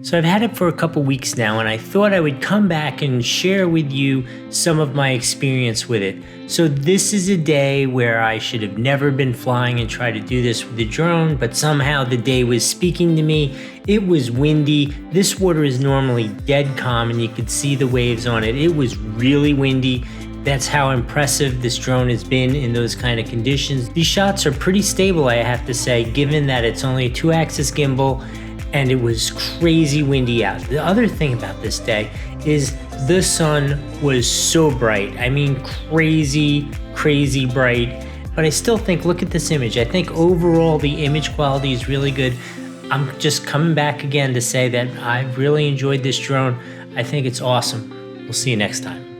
So I've had it for a couple weeks now, and I thought I would come back and share with you some of my experience with it. So this is a day where I should have never been flying and tried to do this with the drone, but somehow the day was speaking to me. It was windy. This water is normally dead calm and you could see the waves on it. It was really windy. That's how impressive this drone has been in those kind of conditions. These shots are pretty stable, I have to say, given that it's only a 2-axis gimbal and it was crazy windy out. The other thing about this day is the sun was so bright. I mean, crazy bright. But I still think, look at this image. I think overall the image quality is really good. I'm just coming back again to say that I really enjoyed this drone. I think it's awesome. We'll see you next time.